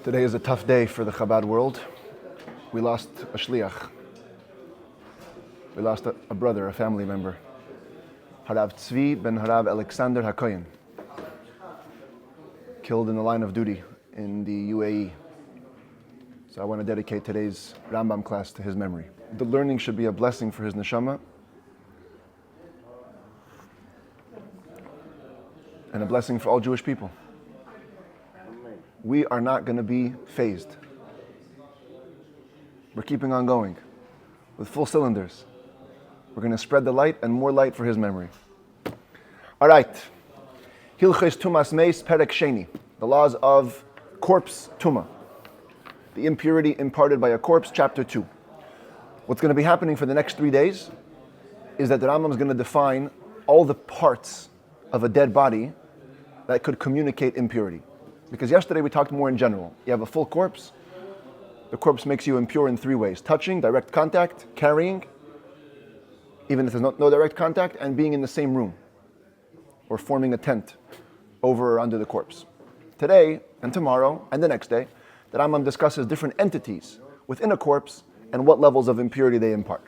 Today is a tough day for the Chabad world. We lost a shliach. We lost a brother, a family member. Harav Tzvi ben Harav Alexander HaKoyen. Killed in the line of duty in the UAE. So I want to dedicate today's Rambam class to his memory. The learning should be a blessing for his neshama and a blessing for all Jewish people. We are not going to be phased. We're keeping on going with full cylinders. We're going to spread the light and more light for his memory. All right. Hilchos Tumas Meis Perek Sheni. The laws of corpse tuma. The impurity imparted by a corpse, chapter 2. What's going to be happening for the next 3 days is that the Rambam is going to define all the parts of a dead body that could communicate impurity. Because yesterday we talked more in general. You have a full corpse. The corpse makes you impure in 3 ways. Touching, direct contact, carrying, even if there's no direct contact, and being in the same room or forming a tent over or under the corpse. Today and tomorrow and the next day, the Rambam discusses different entities within a corpse and what levels of impurity they impart.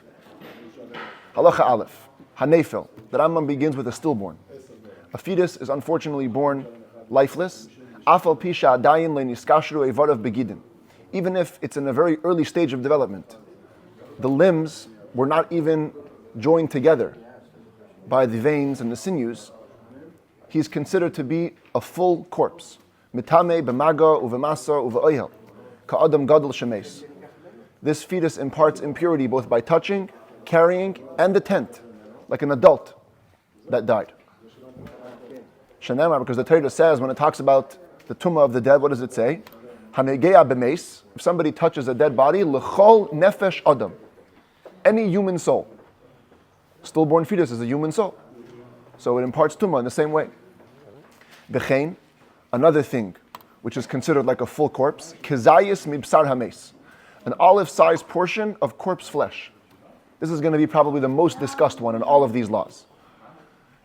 Halacha Aleph, Hanefel. The Rambam begins with a stillborn. A fetus is unfortunately born lifeless. Afal pisha adayin leiniskashru evarav begidin. Even if it's in a very early stage of development, the limbs were not even joined together by the veins and the sinews, he's considered to be a full corpse. Mitame b'maga uv'masa uv'oyel ka'adam gadol shemes. This fetus imparts impurity both by touching, carrying, and the tent, like an adult that died. Shanamar, because the Torah says when it talks about the tumah of the dead, what does it say? Hanegeya b'meis. If somebody touches a dead body, l'chol nefesh adam. Any human soul. Stillborn fetus is a human soul. So it imparts tumah in the same way. B'chein, another thing which is considered like a full corpse, kezayis mibsar hameis. An olive-sized portion of corpse flesh. This is going to be probably the most discussed one in all of these laws.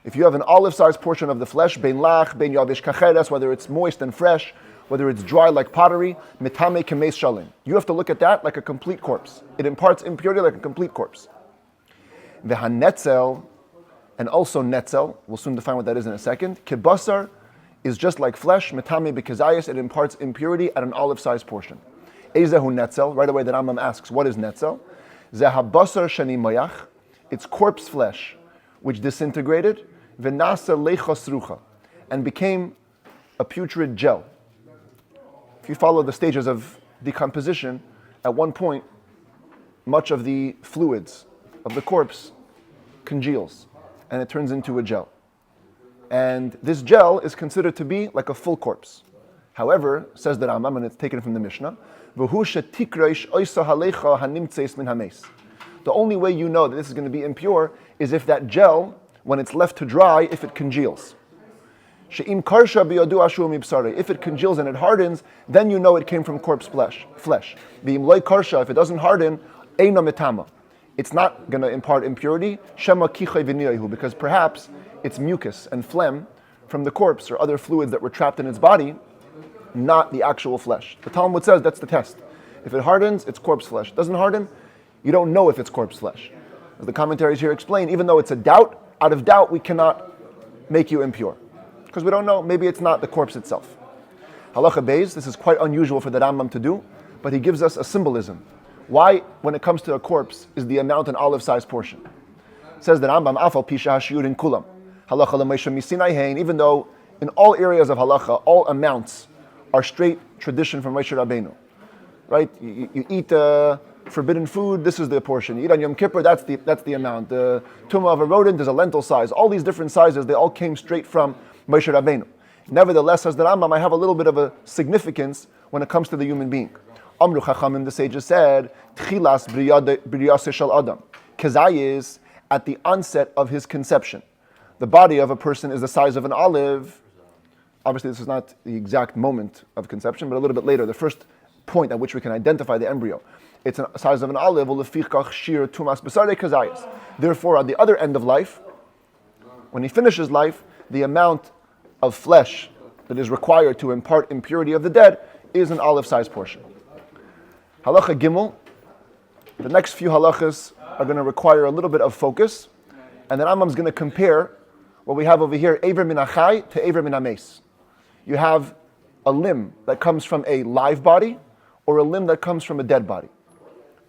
If you have an olive-sized portion of the flesh, bein lach, bein yavish kacheres, whether it's moist and fresh, whether it's dry like pottery, mitame kemeis shalim. You have to look at that like a complete corpse. It imparts impurity like a complete corpse. Vehanetzel, and also netzel, we'll soon define what that is in a second. Kibasar is just like flesh, mitame bekezayis, it imparts impurity at an olive-sized portion. Ezehu netzel, right away the Rambam asks, what is netzel? Zehabasar shani mayach, it's corpse flesh, which disintegrated, v'nasa leichos rucha, and became a putrid gel. If you follow the stages of decomposition, at one point, much of the fluids of the corpse congeals, and it turns into a gel. And this gel is considered to be like a full corpse. However, says the Rambam, and it's taken from the Mishnah, the only way you know that this is going to be impure is if that gel, when it's left to dry, if it congeals. If it congeals and it hardens, then you know it came from corpse flesh. If it doesn't harden, it's not going to impart impurity, because perhaps it's mucus and phlegm from the corpse or other fluids that were trapped in its body, not the actual flesh. The Talmud says that's the test. If it hardens, it's corpse flesh. Doesn't harden, you don't know if it's corpse flesh. As the commentaries here explain, even though it's a doubt, out of doubt we cannot make you impure. Because we don't know, maybe it's not the corpse itself. Halacha Beis, this is quite unusual for the Rambam to do, but he gives us a symbolism. Why, when it comes to a corpse, is the amount an olive-sized portion? Says the Rambam, Afal Pisha Hashiyur in Kulam. Halacha L'Moshe Misinai Hein, even though in all areas of halacha, all amounts are straight tradition from Moshe Rabbeinu. Right? You eat forbidden food, this is the portion. You eat on Yom Kippur, that's the amount. The tumah of a rodent is a lentil size. All these different sizes, they all came straight from Moshe Rabbeinu. Nevertheless, says the Rambam, I have a little bit of a significance when it comes to the human being. Amru Chachamim, the sages said, Tchilas briyase shel Adam. Kezayis, at the onset of his conception. The body of a person is the size of an olive. Obviously, this is not the exact moment of conception, but a little bit later, the first point at which we can identify the embryo. It's the size of an olive. Therefore, at the other end of life, when he finishes life, the amount of flesh that is required to impart impurity of the dead is an olive-sized portion. Halacha Gimel. The next few halachas are going to require a little bit of focus, and then Rambam's going to compare what we have over here, Eiver min achai to Eiver min Meis. You have a limb that comes from a live body or a limb that comes from a dead body.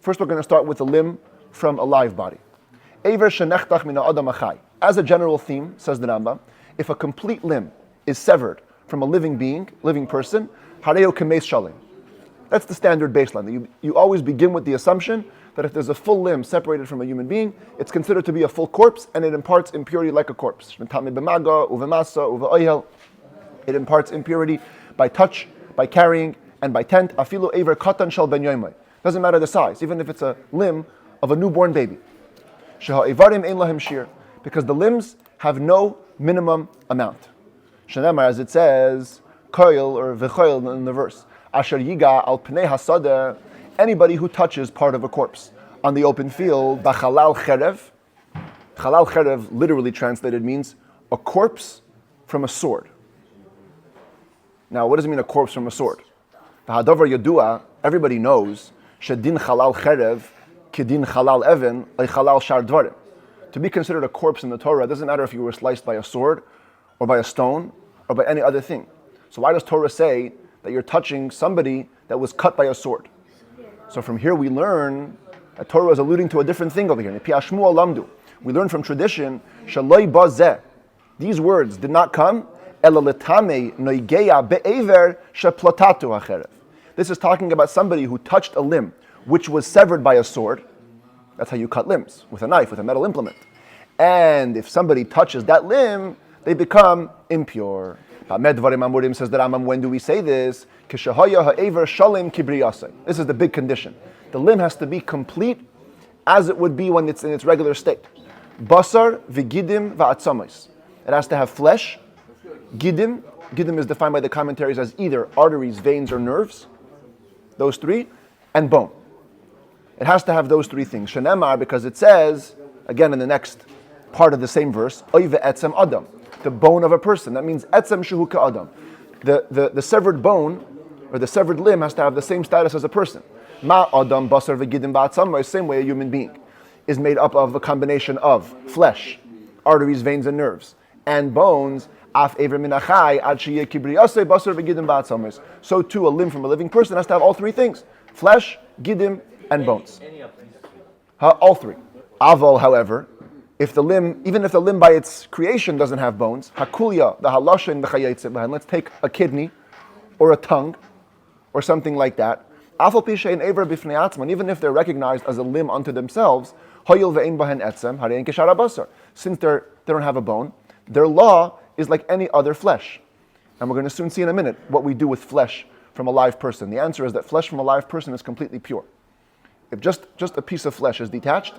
First, we're going to start with a limb from a live body. Eiver shenechtach min ha'adam achai. As a general theme, says the Rambam, if a complete limb is severed from a living being, living person, hareo kemeis shalim. That's the standard baseline. You always begin with the assumption that if there's a full limb separated from a human being, it's considered to be a full corpse, and it imparts impurity like a corpse. It imparts impurity by touch, by carrying, and by tent. Afilu eiver katan shel ben yoimai. Doesn't matter the size, even if it's a limb of a newborn baby. Sheha eivarim ein lahem shir, because the limbs have no minimum amount. Shenemar, as it says, koil or v'choil in the verse. Asher yiga al pnei hasadeh, anybody who touches part of a corpse on the open field, b'chalal cherev. Chalal cherev, literally translated, means a corpse from a sword. Now, what does it mean, a corpse from a sword? V'hadavar yadua, everybody knows, shedin chalal cherev, kedin chalal even, chalal shar dvarim. To be considered a corpse in the Torah, it doesn't matter if you were sliced by a sword, or by a stone, or by any other thing. So why does Torah say that you're touching somebody that was cut by a sword? So from here we learn that Torah is alluding to a different thing over here. We learn from tradition, shaloi bazeh. These words did not come, this is talking about somebody who touched a limb which was severed by a sword. That's how you cut limbs, with a knife, with a metal implement. And if somebody touches that limb, they become impure. Says the Rambam, when do we say this? This is the big condition. The limb has to be complete as it would be when it's in its regular state. Basar v'gidim v'atzamos. It has to have flesh. Gidim is defined by the commentaries as either arteries, veins, or nerves. Those three. And bone. It has to have those three things. Shenemar, because it says, again in the next part of the same verse, oy ve'etzem adam. The bone of a person. That means etzem shehu ka'adam. The severed bone, or the severed limb, has to have the same status as a person. Ma adam basar v'gidim ba'atzam, same way a human being is made up of a combination of flesh, arteries, veins, and nerves, and bones. Af ever min achai ad sheyeh kibriyasei basar v'gidim ba'atzam. So too, a limb from a living person has to have all three things: flesh, gidim, and bones. All three. Aval, however, if the limb, even if the limb by its creation doesn't have bones, hakulya, the halashin, the chayatzit, let's take a kidney or a tongue or something like that. Afal pishein ever bifnei atzman, even if they're recognized as a limb unto themselves, hoyil ve'ein bahen etzem, harein keshara basar. Since they don't have a bone, their law is like any other flesh. And we're going to soon see in a minute what we do with flesh from a live person. The answer is that flesh from a live person is completely pure. If just a piece of flesh is detached,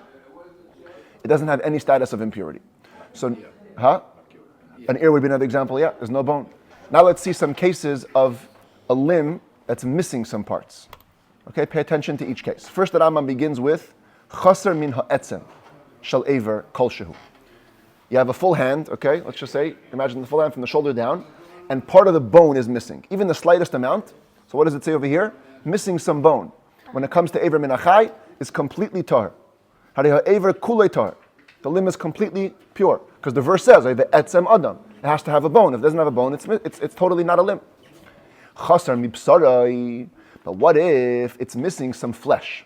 it doesn't have any status of impurity. So, an ear would be another example. Yeah, there's no bone. Now let's see some cases of a limb that's missing some parts. Okay, pay attention to each case. First, the Rambam begins with chaser min ha'etzem shel eiver kol shehu. You have a full hand. Okay, let's just say, imagine the full hand from the shoulder down, and part of the bone is missing, even the slightest amount. So what does it say over here? Missing some bone. When it comes to eiver min achai, is completely tahor. Eiver kulei tahor. The limb is completely pure, because the verse says etzem adam. It has to have a bone. If it doesn't have a bone, it's totally not a limb. Chasar mibsarai. But what if it's missing some flesh?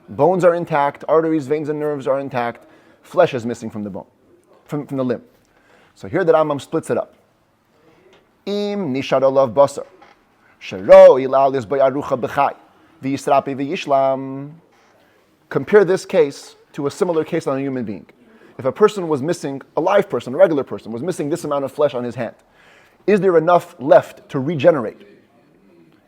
Bones are intact, arteries, veins, and nerves are intact. Flesh is missing from the bone, from the limb. So here the Rambam splits it up. Im nishad alav basar, shero ilal is arucha b'chai, v'yisrapi v'yishlam. Compare this case to a similar case on a human being. If a person was missing, a live person, a regular person, was missing this amount of flesh on his hand, is there enough left to regenerate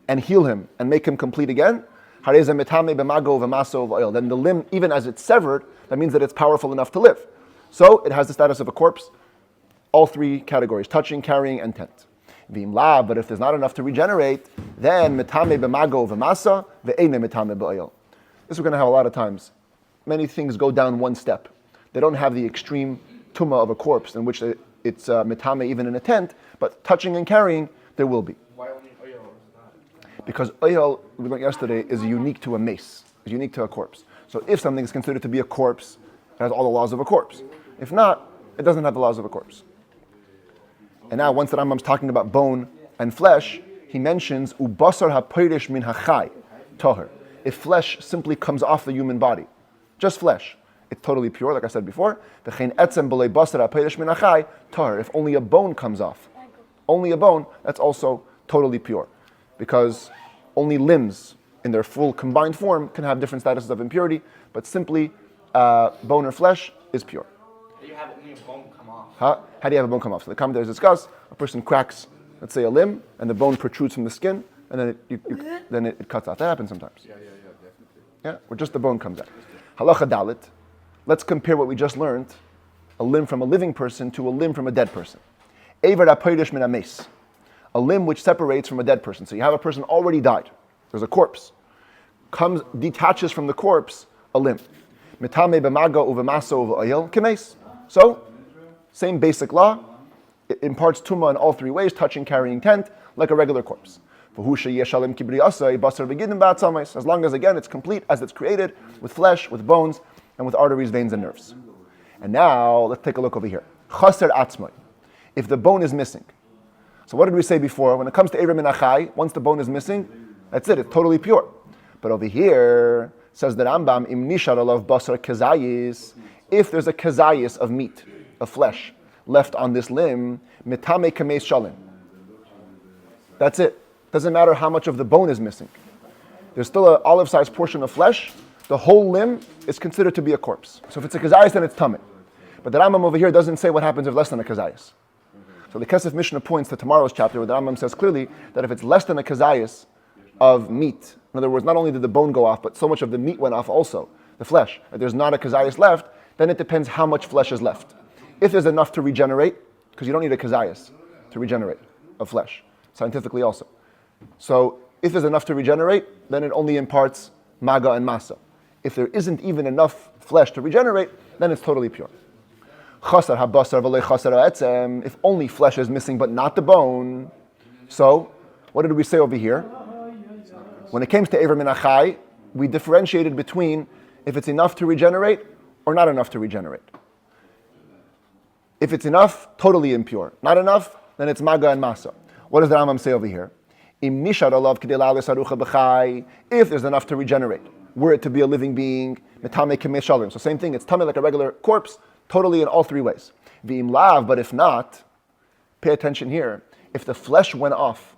and heal him and make him complete again? Then the limb, even as it's severed, that means that it's powerful enough to live. So it has the status of a corpse, all three categories: touching, carrying, and tent. But if there's not enough to regenerate, then metame b'mago v'masa ve'ene metame b'oil. This we're going to have a lot of times. Many things go down one step. They don't have the extreme tuma of a corpse in which it's metame even in a tent, but touching and carrying, there will be. Why only oil? Because oyel, we learned yesterday, is unique to a meis, is unique to a corpse. So if something is considered to be a corpse, it has all the laws of a corpse. If not, it doesn't have the laws of a corpse. And now, once the Rambam's talking about bone and flesh, he mentions ubasar hapoirish min hachai toher. If flesh simply comes off the human body, just flesh, it's totally pure, like I said before. V'chein etzem b'lei basar hapoirish min hachai toher. If only a bone comes off, only a bone, that's also totally pure, because only limbs in their full combined form can have different statuses of impurity, but simply bone or flesh is pure. How do you have only a bone come off? How do you have a bone come off? So the commentators discuss, a person cracks, let's say a limb, and the bone protrudes from the skin, and then it cuts out. That happens sometimes. Yeah, definitely. Yeah, or just the bone comes out. Halacha dalit. Let's compare what we just learned, a limb from a living person to a limb from a dead person. Eiver hapoirish min hameis. A limb which separates from a dead person. So you have a person already died. There's a corpse. Detaches from the corpse a limb. Mitame b'maga uvemaso uv'oyel kemeis. So, same basic law. It imparts tuma in all three ways, touching, carrying, tent, like a regular corpse. As long as, again, it's complete as it's created, with flesh, with bones, and with arteries, veins, and nerves. And now, let's take a look over here. Chaser atzmai. If the bone is missing. So what did we say before? When it comes to Eiver min hachai, once the bone is missing, that's it, it's totally pure. But over here, says the Rambam, im nishar alav basar kezayis, if there's a kezayis of meat, of flesh, left on this limb, mitame kameis shalim. That's it. Doesn't matter how much of the bone is missing. There's still an olive-sized portion of flesh. The whole limb is considered to be a corpse. So if it's a kezayis, then it's tameh. But the Rambam over here doesn't say what happens if less than a kezayis. So the Kesef Mishnah points to tomorrow's chapter where the Rambam says clearly that if it's less than a kezayis of meat, in other words, not only did the bone go off, but so much of the meat went off also, the flesh, that there's not a kezayis left, then it depends how much flesh is left. If there's enough to regenerate, because you don't need a kezayis to regenerate of flesh, scientifically also. So if there's enough to regenerate, then it only imparts maga and masa. If there isn't even enough flesh to regenerate, then it's totally pure. Chasar habasar v'lei chasar ha'etzem. If only flesh is missing but not the bone. So, what did we say over here? When it came to Eiver min hachai, we differentiated between if it's enough to regenerate or not enough to regenerate. If it's enough, totally impure. Not enough, then it's maga and masa. What does the Rambam say over here? Im nishar alav k'dei la'alis harucha b'chai. If there's enough to regenerate, were it to be a living being, metame k'mei shalim. So same thing, it's tameh like a regular corpse, totally in all three ways. V'im lav, but if not, pay attention here. If the flesh went off,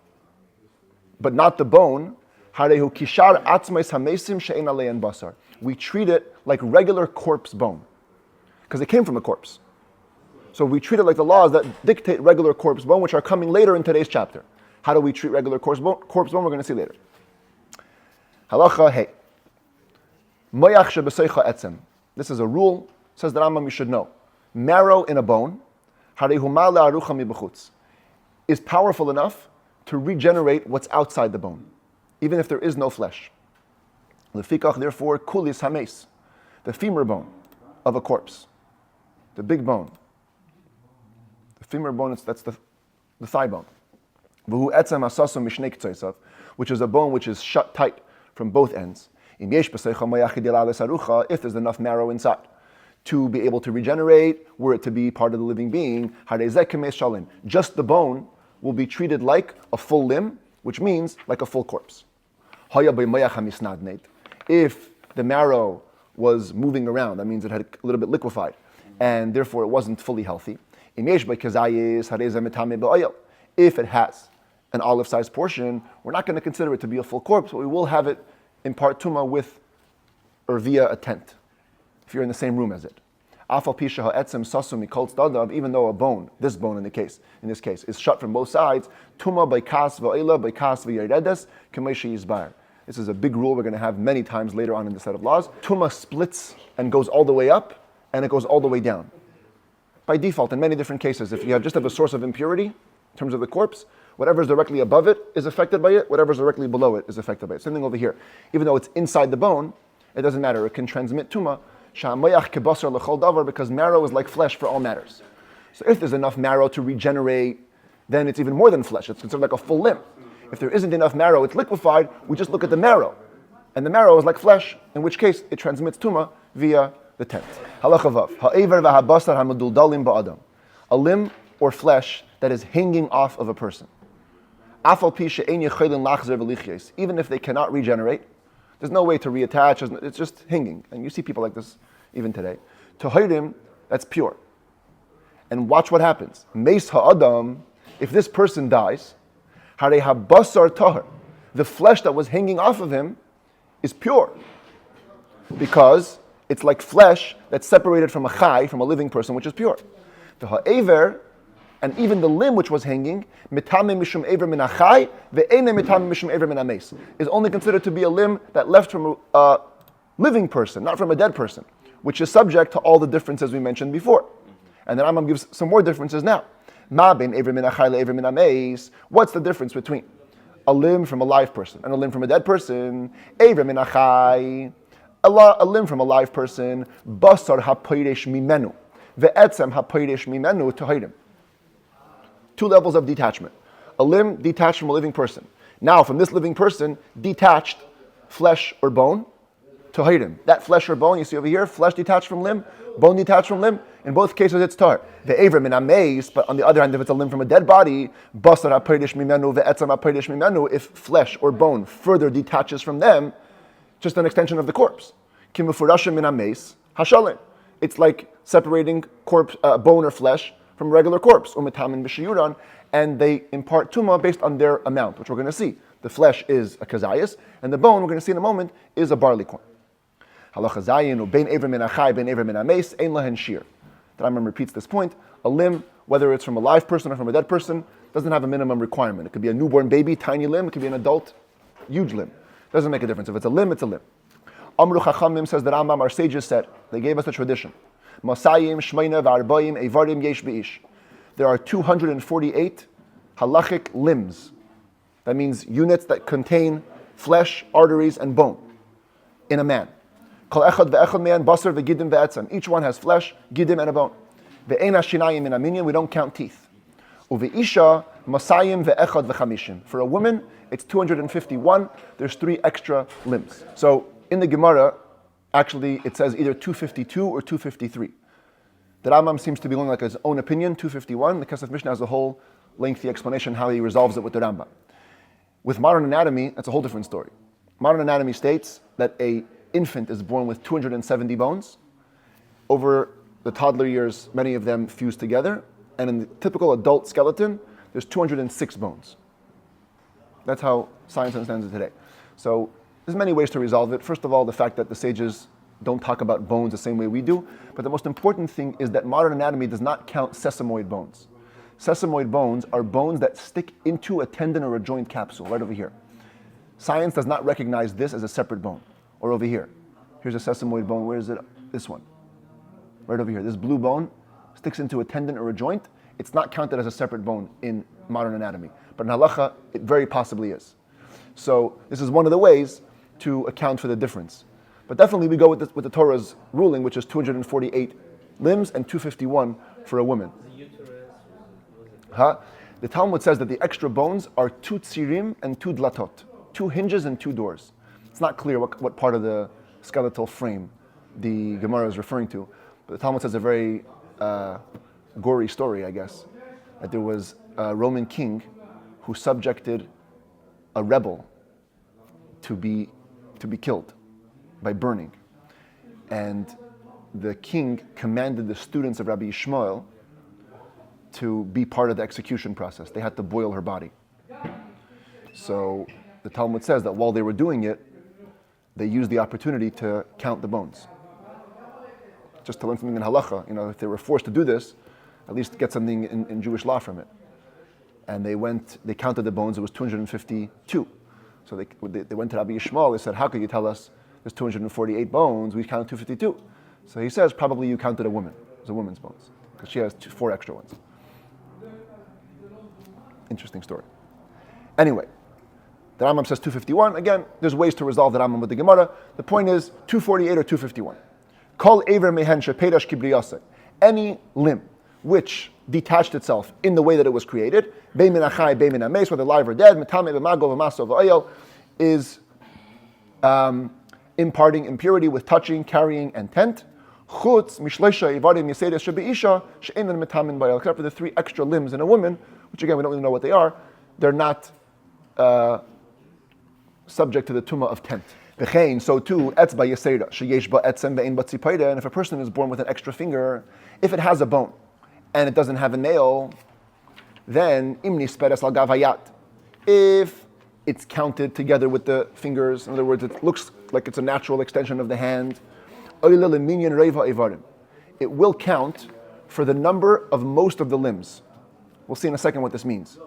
but not the bone, harehu kishar atzmais hamesim she'en alein basar. We treat it like regular corpse bone, because it came from a corpse. So we treat it like the laws that dictate regular corpse bone, which are coming later in today's chapter. How do we treat regular corpse bone? Corpse bone, we're going to see later. Halacha hey. Moyach shebeseicha etzem. This is a rule, says the Rambam, you should know. Marrow in a bone, harehu ma'ale arucha mibechutz, is powerful enough to regenerate what's outside the bone, even if there is no flesh. Lefikach, therefore, kulis hameis, the femur bone of a corpse, the big bone. The femur bone, that's the thigh bone. V'hu etzem hasaso mishnei ktsoisav, which is a bone which is shut tight from both ends. If there's enough marrow inside to be able to regenerate, were it to be part of the living being, just the bone will be treated like a full limb, which means like a full corpse. If the marrow was moving around, that means it had a little bit liquefied, and therefore it wasn't fully healthy. If it has an olive-sized portion, we're not going to consider it to be a full corpse, but we will have it impart tuma with or via a tent, if you're in the same room as it. Even though a bone, this bone in this case, is shut from both sides, tuma by kas va'ela by kas v'yaredes k'meishi yizbar. This is a big rule we're going to have many times later on in the set of laws. Tuma splits and goes all the way up, and it goes all the way down. By default, in many different cases, if you just have a source of impurity, in terms of the corpse, whatever is directly above it is affected by it, whatever is directly below it is affected by it. Same thing over here. Even though it's inside the bone, it doesn't matter. It can transmit tuma, because marrow is like flesh for all matters. So if there's enough marrow to regenerate, then it's even more than flesh. It's considered like a full limb. If there isn't enough marrow, it's liquefied, we just look at the marrow. And the marrow is like flesh, in which case it transmits tuma via the tent. Halacha vav. Ha'ever v'habasar ha'meduldalim ba'adam. A limb or flesh that is hanging off of a person. Afal pi she'ein yecholin lachzer v'lichies. Even if they cannot regenerate, there's no way to reattach, it's just hanging. And you see people like this even today. Tohirim, that's pure. And watch what happens. Meis ha'adam, if this person dies, harei habasar tahar, the flesh that was hanging off of him is pure. Because it's like flesh that's separated from a chai, from a living person, which is pure. The ha'ever, and even the limb which was hanging, mitame mishum ever min achai, ve'ene mitame mishum ever min hameis, is only considered to be a limb that left from a living person, not from a dead person, which is subject to all the differences we mentioned before. And then Rambam gives some more differences now. Ma ben ever min achai le'ever min hameis. What's the difference between a limb from a live person and a limb from a dead person? Ever min achai, a limb from a live person, basar ha'poiresh mimenu, ve'etzem ha'poiresh mimenu tohirim. Two levels of detachment. A limb detached from a living person. Now, from this living person, detached flesh or bone, tohirim. That flesh or bone, you see over here, flesh detached from limb, bone detached from limb. In both cases, it's tar. The aver min hameis, but on the other hand, if it's a limb from a dead body, basar ha'poiresh mimenu, ve'etzam ha'poiresh mimenu, if flesh or bone further detaches from them, just an extension of the corpse. Kimufurashim min hameis, hashalim. It's like separating corpse, bone or flesh from regular corpse, umetamin b'shiyuran, and they impart tuma based on their amount, which we're going to see. The flesh is a kazayas, and the bone, we're going to see in a moment, is a barley corn. Halacha zayin, u'bein ever min achai, bein ever min hameis, ein lahen shir. The Rambam repeats this point. A limb, whether it's from a live person or from a dead person, doesn't have a minimum requirement. It could be a newborn baby, tiny limb. It could be an adult, huge limb. Doesn't make a difference. If it's a limb, it's a limb. Amru Chachamim says that Rambam, our sages said, they gave us the tradition. Masayim, Shmeina, V'arbaim, Eivarim, Yesh B'ish. There are 248 halachic limbs. That means units that contain flesh, arteries, and bone in a man. Kol echad ve'echad me'an basar ve'gidim ve'etzem. Each one has flesh, gidim, and a bone. Ve'ein hashinayim in aminyan, we don't count teeth. Uve'isha, masayim ve'echad ve'chamishim. For a woman, it's 251. There's 3 extra limbs. So in the Gemara, actually, it says either 252 or 253. The Rambam seems to be going like his own opinion, 251. The Kesef Mishnah has a whole lengthy explanation how he resolves it with the Rambam. With modern anatomy, that's a whole different story. Modern anatomy states that a infant is born with 270 bones. Over the toddler years, many of them fuse together. And in the typical adult skeleton, there's 206 bones. That's how science understands it today. So there's many ways to resolve it. First of all, the fact that the sages don't talk about bones the same way we do. But the most important thing is that modern anatomy does not count sesamoid bones. Sesamoid bones are bones that stick into a tendon or a joint capsule, right over here. Science does not recognize this as a separate bone. Or over here. Here's a sesamoid bone. Where is it? This one. Right over here. This blue bone sticks into a tendon or a joint. It's not counted as a separate bone in modern anatomy. But in halacha, it very possibly is. So this is one of the ways to account for the difference. But definitely we go with the Torah's ruling, which is 248 limbs and 251 for a woman. The Talmud says that the extra bones are 2 tzirim and 2 dlatot, 2 hinges and 2 doors. It's not clear what part of the skeletal frame the Gemara is referring to, but the Talmud says a very gory story, I guess, that there was a Roman king who subjected a rebel to be killed by burning. And the king commanded the students of Rabbi Yishmael to be part of the execution process. They had to boil her body. So the Talmud says that while they were doing it, they used the opportunity to count the bones. Just to learn something in halacha, if they were forced to do this, at least get something in Jewish law from it. And they counted the bones, it was 252. So they went to Rabbi Yishmael, they said, how could you tell us there's 248 bones, we counted 252. So he says, probably you counted a woman. It was a woman's bones, because she has 4 extra ones. Interesting story. Anyway, the Rambam says 251. Again, there's ways to resolve the Rambam with the Gemara. The point is 248 or 251. Kol aver mehen shepedash kibriyase. Any limb which detached itself in the way that it was created, Bein min achai, bein min hameis, whether live or dead, metame b'mago v'maso v'oyel, is imparting impurity with touching, carrying, and tent. Chutz mishleisha ivarim yisedes shebeisha she'enan metamin b'oyel, except for the 3 extra limbs in a woman, which again we don't really know what they are. They're not subject to the tumah of tent. V'chein, so too, etzba yeseda sheyesh ba etzem ve'ein ba tzipaida, and if a person is born with an extra finger, if it has a bone and it doesn't have a nail, then imni speres al gavayat. If it's counted together with the fingers, in other words, it looks like it's a natural extension of the hand, it will count for the number of most of the limbs. We'll see in a second what this means.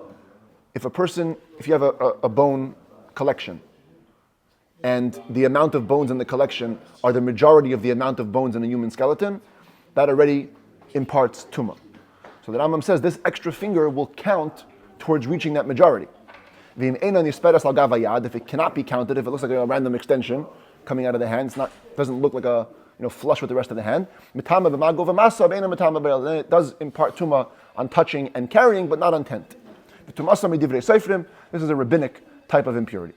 If you have a bone collection, and the amount of bones in the collection are the majority of the amount of bones in a human skeleton, that already imparts tumah. So the Rambam says this extra finger will count towards reaching that majority. If it cannot be counted, if it looks like a random extension coming out of the hand, doesn't look like a flush with the rest of the hand, then it does impart tumah on touching and carrying, but not on tent. This is a rabbinic type of impurity.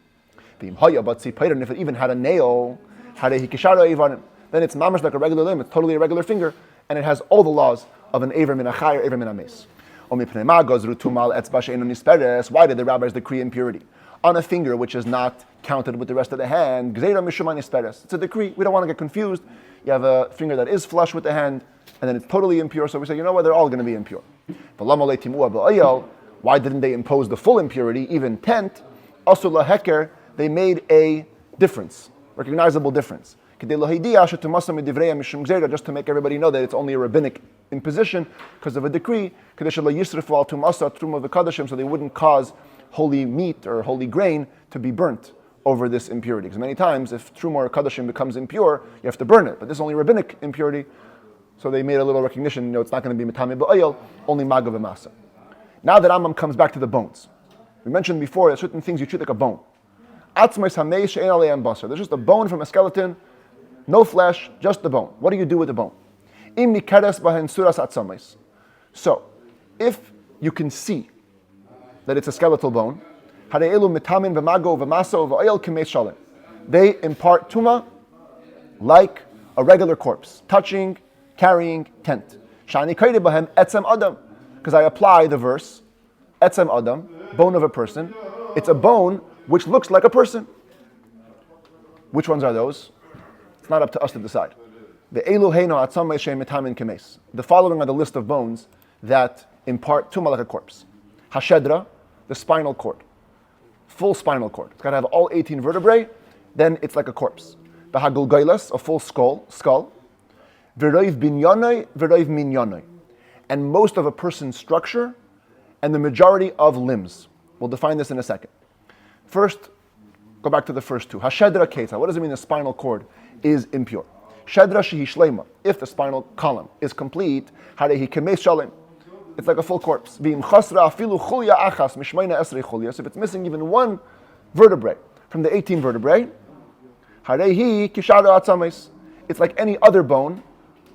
And if it even had a nail, then it's mamash like a regular limb, it's totally a regular finger, and it has all the laws of an Eiver min achai or Eiver min hameis. Why did the rabbis decree impurity? On a finger which is not counted with the rest of the hand, it's a decree. We don't want to get confused. You have a finger that is flush with the hand, and then it's totally impure, so we say, they're all going to be impure. Why didn't they impose the full impurity, even tent? They made a difference, recognizable difference. Just to make everybody know that it's only a rabbinic imposition because of a decree, so they wouldn't cause holy meat or holy grain to be burnt over this impurity. Because many times, if truma or kadashim becomes impure, you have to burn it. But this is only rabbinic impurity, so they made a little recognition. It's not going to be metame ba'oyel, only magav v'masa. Now that Rambam comes back to the bones, we mentioned before that certain things you treat like a bone. There's just a bone from a skeleton, no flesh, just the bone. What do you do with the bone? So, if you can see that it's a skeletal bone, they impart tumah like a regular corpse, touching, carrying, tent. Because I apply the verse, etzem adam, bone of a person. It's a bone which looks like a person. Which ones are those? It's not up to us to decide. The following are the list of bones that impart tumah like a corpse. Hashedra, the spinal cord. Full spinal cord. It's got to have all 18 vertebrae, then it's like a corpse. The hagulgailas, a full skull. V'roiv binyanai, v'roiv minyanai. And most of a person's structure and the majority of limbs. We'll define this in a second. First, go back to the first two. Hashedra keita. What does it mean the spinal cord is impure? Shedra shehi shleima. If the spinal column is complete, harehi kemes shalem. It's like a full corpse. V'im chasra afilu chulya achas mishmeina esrei chulyas. If it's missing even one vertebrae from the 18 vertebrae, harehi kishara atzames. It's like any other bone,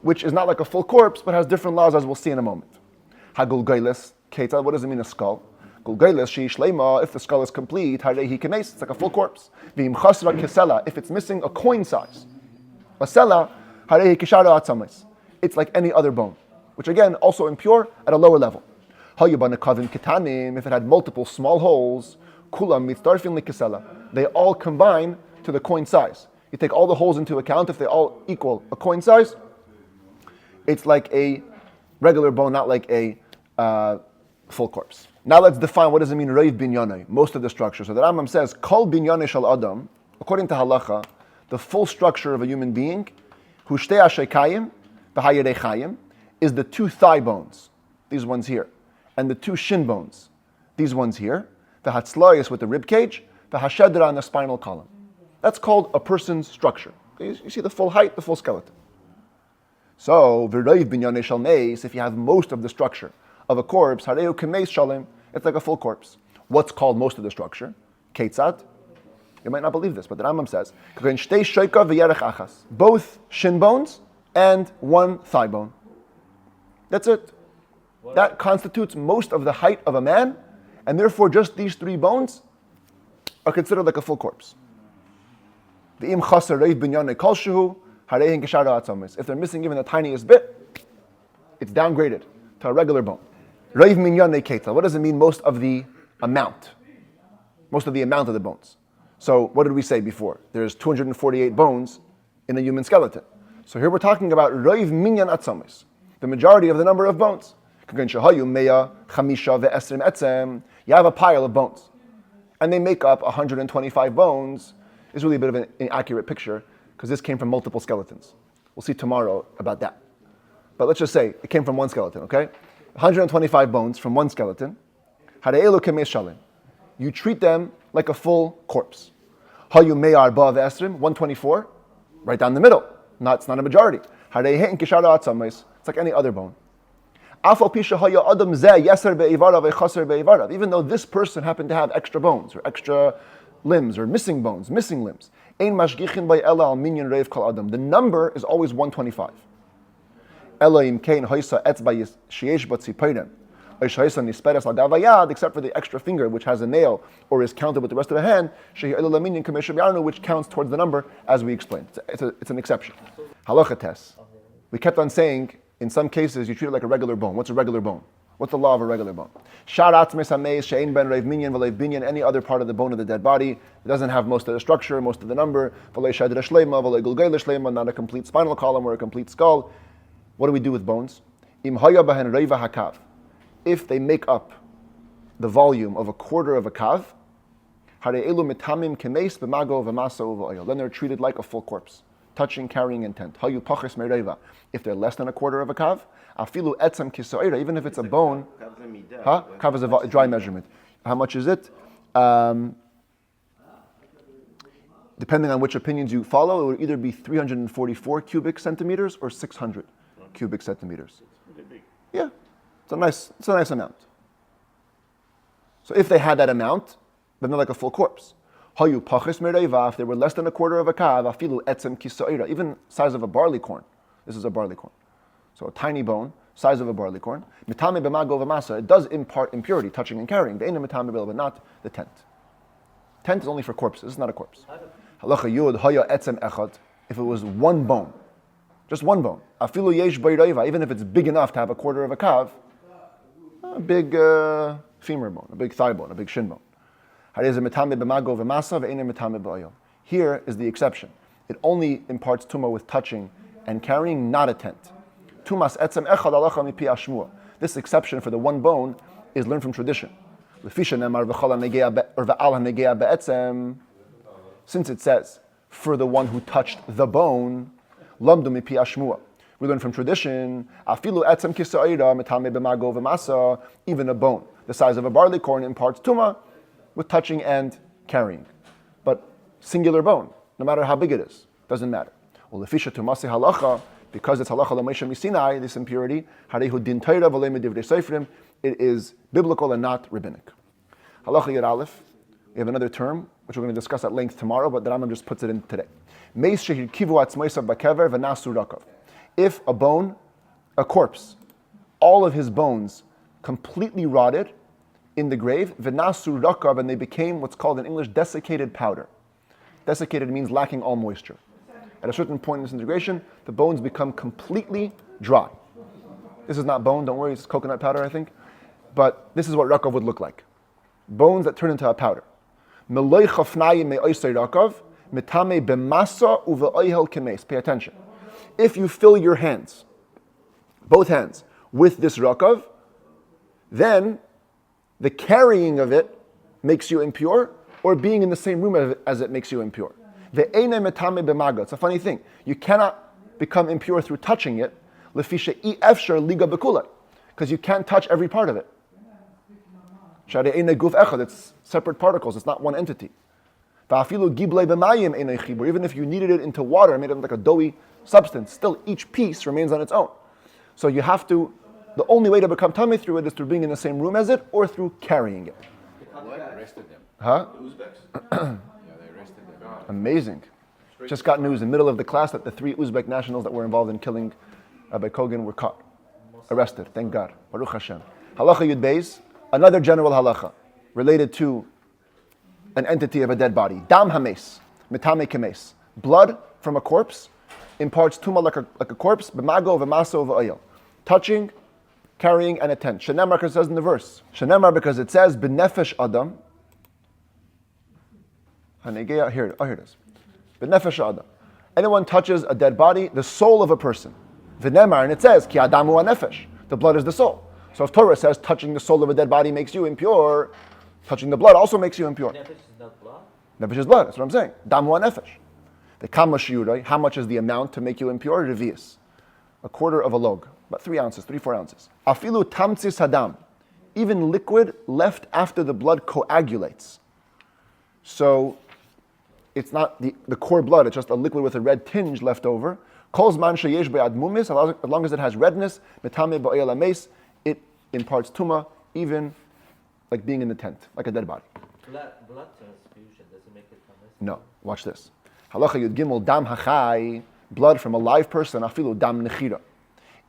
which is not like a full corpse, but has different laws, as we'll see in a moment. Hagulgailis keita. What does it mean a skull? Gulgailis shehi shleima. If the skull is complete, harehi kemes. It's like a full corpse. V'im chasra kesela. If it's missing a coin size, a sela, harehi kishara atzames. It's like any other bone, which again, also impure at a lower level. If it had multiple small holes, they all combine to the coin size. You take all the holes into account, if they all equal a coin size, it's like a regular bone, not like a full corpse. Now let's define what does it mean, reiv binyanai, most of the structure. So the Rambam says, kol binyanai shal adam, according to halacha, the full structure of a human being, hu shtei ashekayim, v'hayirei chayim, is the 2 thigh bones, these ones here, and the 2 shin bones, these ones here, the hatzloyas with the rib cage, the hashedra and the spinal column. That's called a person's structure. You see the full height, the full skeleton. So, v'roiv binyanei shal meis, if you have most of the structure of a corpse, hareu kemeis shalem, it's like a full corpse. What's called most of the structure? Ketzad. You might not believe this, but the Rambam says, both shin bones and 1 thigh bone. That's it. That constitutes most of the height of a man And therefore, just these 3 bones are considered like a full corpse. If they're missing even the tiniest bit, it's downgraded to a regular bone. What does it mean, most of the amount? Most of the amount of the bones. So what did we say before? There's 248 bones in a human skeleton. So here we're talking about roiv minyan atzamis, the majority of the number of bones. You have a pile of bones, and they make up 125 bones. It's really a bit of an inaccurate picture, because this came from multiple skeletons. We'll see tomorrow about that. But let's just say it came from one skeleton, okay? 125 bones from one skeleton. You treat them like a full corpse. 124, right down the middle. It's not a majority. It's like any other bone. Even though this person happened to have extra bones, or extra limbs, or missing bones, missing limbs, the number is always 125. Except for the extra finger, which has a nail, or is counted with the rest of the hand, which counts towards the number, as we explained. It's an exception. Halacha test. We kept on saying, in some cases, you treat it like a regular bone. What's a regular bone? What's the law of a regular bone? Any other part of the bone of the dead body, it doesn't have most of the structure, most of the number, not a complete spinal column or a complete skull. What do we do with bones? If they make up the volume of a quarter of a kav, then they're treated like a full corpse, touching, carrying intent. If they're less than a quarter of a kav, even if it's a bone, kav is a dry measurement. How much is it? Depending on which opinions you follow, it would either be 344 cubic centimeters or 600 cubic centimeters. Yeah, it's a nice amount. So if they had that amount, then they're like a full corpse. If they were less than a quarter of a kav, even size of a barley corn. This is a barley corn. So a tiny bone, size of a barley corn. It does impart impurity, touching and carrying, but not the tent. Tent is only for corpses, it's not a corpse. If it was one bone, just one bone, even if it's big enough to have a quarter of a kav, a big femur bone, a big thigh bone, a big shin bone. Here is the exception. It only imparts tumah with touching and carrying, not a tent. Tumas etzem echad halacha mipi ashmua. This exception for the one bone is learned from tradition. Since it says, for the one who touched the bone, lamdu mipi ashmua. We learn from tradition, afilu etzem kisa'ira metame b'mago v'masa, even a bone the size of a barley corn imparts tumah with touching and carrying. But singular bone, no matter how big it is, doesn't matter. Well, lefisha tumasi halacha, because it's halacha l'meisha misinai, this impurity, harehu din Torah v'lei medivrei seifrim, it is biblical and not rabbinic. Halacha yad aleph, we have another term, which we're going to discuss at length tomorrow, but the Rambam just puts it in today. Meis shehir kivu atzmeisav bakever v'nasu rakav. If a bone, a corpse, all of his bones completely rotted in the grave, v'nasu rakav, and they became what's called in English desiccated powder. Desiccated means lacking all moisture. At a certain point in disintegration, the bones become completely dry. This is not bone, don't worry, it's coconut powder, I think. But this is what rakav would look like. Bones that turn into a powder. Pay attention. If you fill your hands, both hands, with this rakav, then the carrying of it makes you impure, or being in the same room as it makes you impure. It's a funny thing. You cannot become impure through touching it, because you can't touch every part of it. It's separate particles, it's not one entity. Even if you kneaded it into water, made it like a doughy substance, still each piece remains on its own. So you have to, the only way to become tummy through it is through being in the same room as it, or through carrying it. What? Arrested them. Huh? The Uzbeks. Yeah, they arrested them. Amazing. Just got news in the middle of the class that the 3 Uzbek nationals that were involved in killing Rabbi Kogan were caught. Arrested, thank God. Baruch Hashem. Halacha Yud Beis, another general halacha. related to an entity of a dead body. Dam hames, metame kemes. Blood from a corpse imparts tuma like a corpse, b'mago v'maso v'oil. Touching, carrying, and a tent. Shenemar, because it says in the verse. Shenemar, because it says, b'nefesh adam. Here it is. B'nefesh adam. Anyone touches a dead body, the soul of a person. V'nemar, and it says, ki adamu ha-nefesh. The blood is the soul. So if Torah says touching the soul of a dead body makes you impure, touching the blood also makes you impure. Nefesh is not blood? Nefesh is blood, that's what I'm saying. Damu ha-nefesh. The kama shiurai, how much is the amount to make you impure? Revius. A quarter of a log. About 3 ounces, 4 ounces. Afilu tamtzis hadam. Even liquid left after the blood coagulates. So it's not the core blood, it's just a liquid with a red tinge left over. Kol zman sheyesh be'ad mumis, as long as it has redness, metame ba'oil meis, it imparts tuma, even like being in the tent, like a dead body. Blood transfusion, does it make it tamis? No, watch this. Halacha yud gimel dam hachai, blood from a live person, afilu dam nechira.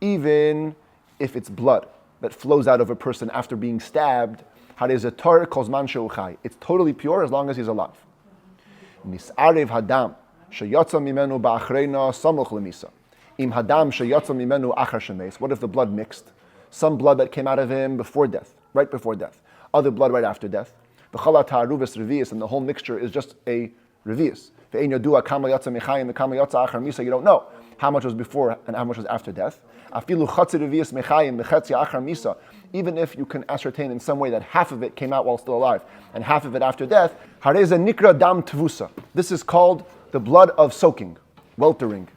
Even if it's blood that flows out of a person after being stabbed, harezatar kozman sheuchai. It's totally pure as long as he's alive. Nisarev hadam sheyatza mimenu ba'achreina samuch lemisa. Im hadam sheyatza mimenu achar shemeis. What if the blood mixed? Some blood that came out of him before death, right before death. Other blood right after death. The chala ta'aruvis revius, and the whole mixture is just a revius. Ve'ein yodua kama yatza mechayim kama yatza achar misa. You don't know how much was before and how much was after death. Afilu chatzi revius mechayim bechetzi achar misa. Even if you can ascertain in some way that half of it came out while still alive and half of it after death, hareza nikra dam tvusa. This is called the blood of soaking, weltering,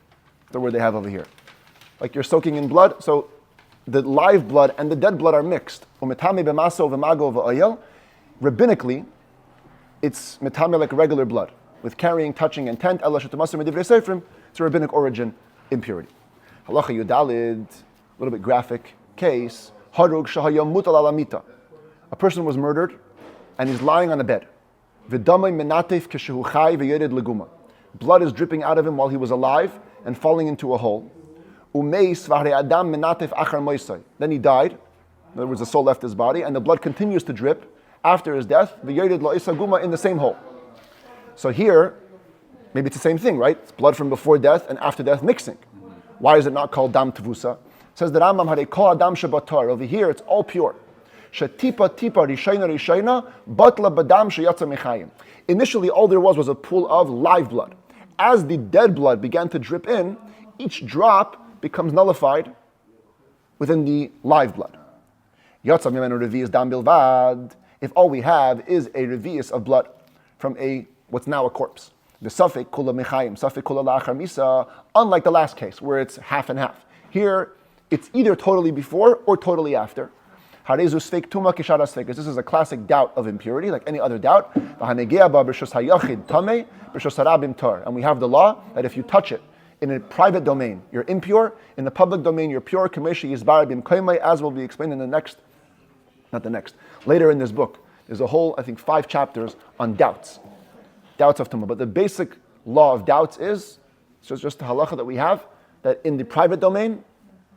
the word they have over here. Like you're soaking in blood, so the live blood and the dead blood are mixed. Umetame b'maso v'mago v'oyel. Rabbinically, it's metame like regular blood, with carrying, touching, and tent. Ela shetumasim medivrei seifrim. It's a rabbinic origin impurity. Halacha yudalid, a little bit graphic case. Harug shahayam mutal alamita. A person was murdered, and he's lying on a bed. V'damay menatef keshehu chai v'yered leguma. Blood is dripping out of him while he was alive and falling into a hole. Meis v'harei adam menatef achar moisai. Then he died. In other words, the soul left his body, and the blood continues to drip after his death. V'yered lo'isa guma, in the same hole. So here, maybe it's the same thing, right? It's blood from before death and after death mixing. Why is it not called dam tvusa? It says the Rambam harei kol adam shebatar. Over here, it's all pure. Shetipa tipa rishayna batla badam sheyatza mechayim. Initially, all there was a pool of live blood. As the dead blood began to drip in, each drop becomes nullified within the live blood. Yatza mimenu revius dam bilvad. If all we have is a revius of blood from what's now a corpse. The safek kula mechayim, safek kula la'achar misa, unlike the last case where it's half and half. Here, it's either totally before or totally after. Harezu sfeik tuma kishara sfeik. This is a classic doubt of impurity, like any other doubt. And we have the law that if you touch it in a private domain, you're impure. In the public domain, you're pure. As will be explained in later in this book. There's a whole, I think, 5 chapters on doubts of Tumah. But the basic law of doubts is, so it's just the halacha that we have, that in the private domain,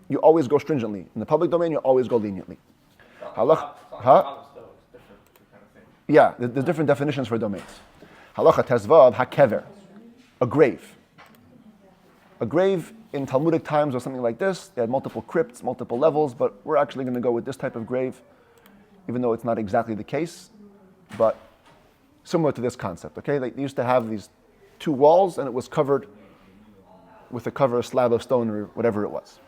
you always go stringently. In the public domain, you always go leniently. Halacha, yeah, there's different definitions for domains. Halacha tezvav hakever, a grave. A grave in Talmudic times was something like this. They had multiple crypts, multiple levels, but we're actually going to go with this type of grave, even though it's not exactly the case, but similar to this concept, okay? They used to have these 2 walls, and it was covered with a slab of stone or whatever it was.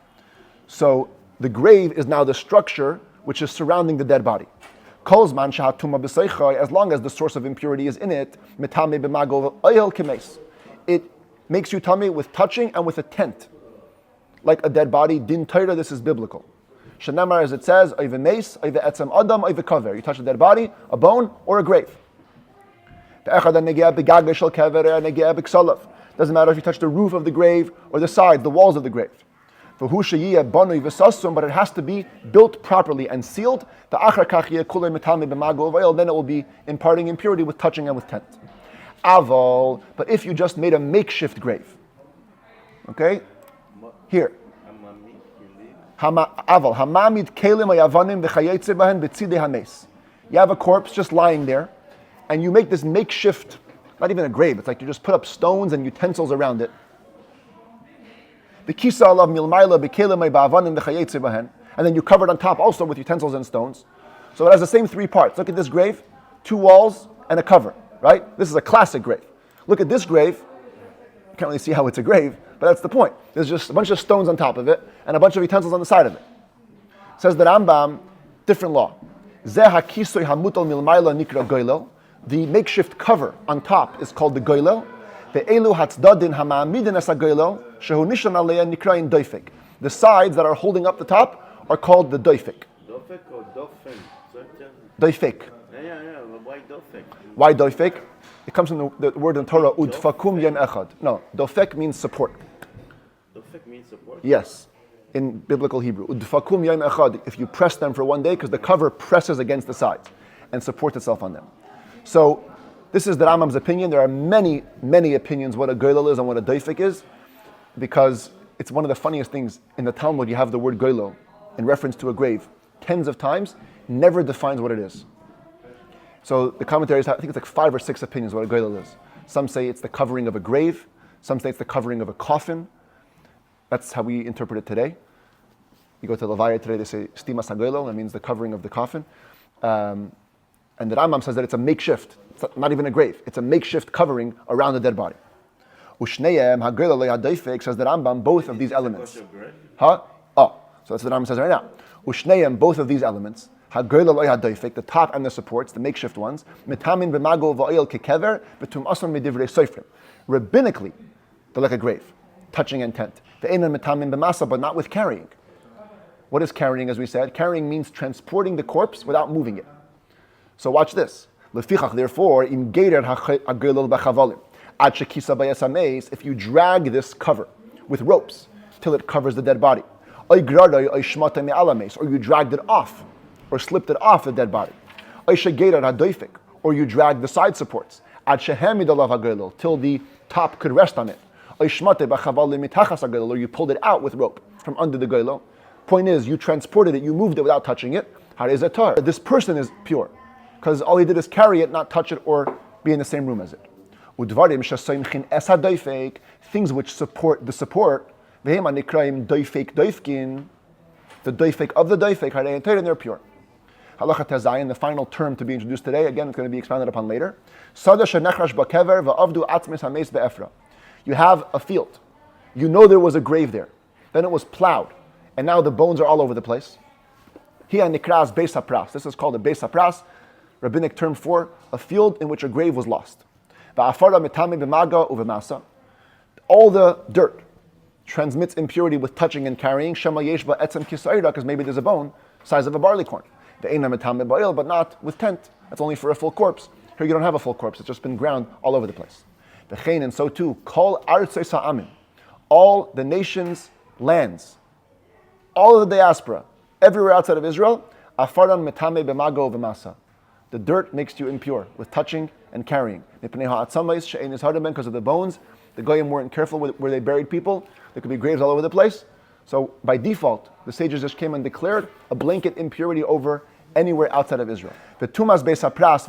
So the grave is now the structure which is surrounding the dead body. As long as the source of impurity is in it, it makes you tummy with touching and with a tent. Like a dead body, din Torah, this is biblical. Shenamar, as it says, Meis, etzem adam, kaver. You touch a dead body, a bone, or a grave. Doesn't matter if you touch the roof of the grave or the sides, the walls of the grave. But it has to be built properly and sealed. Then it will be imparting impurity with touching and with tent. But if you just made a makeshift grave, okay? Here. You have a corpse just lying there, and you make this makeshift, not even a grave, it's like you just put up stones and utensils around it. And then you cover it on top also with utensils and stones. So it has the same three parts. Look at this grave, 2 walls and a cover, right? This is a classic grave. Look at this grave. You can't really see how it's a grave, but that's the point. There's just a bunch of stones on top of it and a bunch of utensils on the side of it. Says the Rambam, different law. The makeshift cover on top is called the goylel. The sides that are holding up the top are called the doifik. Dofek or dofen? Doifik. Yeah. Why dofek? Why doifik? It comes from the word in Torah, udfakum yen echad. No, dofek means support. Dofek means support? Yes, in biblical Hebrew. Udfakum yen echad, if you press them for one day, because the cover presses against the sides and supports itself on them. So, this is the Rambam's opinion. There are many, many opinions what a goylel is and what a doifik is, because it's one of the funniest things. In the Talmud, you have the word goylel in reference to a grave tens of times, never defines what it is. So the commentaries, I think it's like 5 or 6 opinions what a goylel is. Some say it's the covering of a grave. Some say it's the covering of a coffin. That's how we interpret it today. You go to Levaya today, they say stimas hagoylel, that means the covering of the coffin. And the Rambam says that it's a makeshift. It's not even a grave. It's a makeshift covering around the dead body. Ushneim hagoylel le'adoifek, says the Rambam, both of these elements. Huh? Oh, so that's what the Rambam says right now. Ushneim, both of these elements, the top and the supports, the makeshift ones, rabbinically, they're like a grave, touching intent. But not with carrying. What is carrying, as we said? Carrying means transporting the corpse without moving it. So watch this. Therefore, if you drag this cover with ropes till it covers the dead body, or you dragged it off, or slipped it off the dead body, or you dragged the side supports till the top could rest on it, or you pulled it out with rope from under the goylel. Point is, you transported it, you moved it without touching it. This person is pure, because all he did is carry it, not touch it, or be in the same room as it. Things which support the support, the doifek of the doifek, and they're pure. Halacha Tezayin, the final term to be introduced today, again, it's going to be expanded upon later. You have a field. You know there was a grave there. Then it was plowed. And now the bones are all over the place. This is called a beis hapras, rabbinic term for a field in which a grave was lost. All the dirt transmits impurity with touching and carrying, because maybe there's a bone size of a barley corn. But not with tent. That's only for a full corpse. Here you don't have a full corpse. It's just been ground all over the place. And so too, all the nations, lands, all of the diaspora, everywhere outside of Israel, the dirt makes you impure with touching and carrying. Because of the bones, the Goyim weren't careful where they buried people. There could be graves all over the place. So by default, the sages just came and declared a blanket impurity over anywhere outside of Israel. The Tumas beis hapras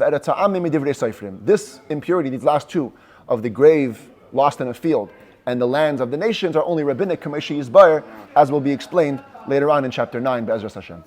this impurity, these last two, of the grave lost in a field and the lands of the nations, are only rabbinic, as will be explained later on in chapter 9, Be'ezras Hashem.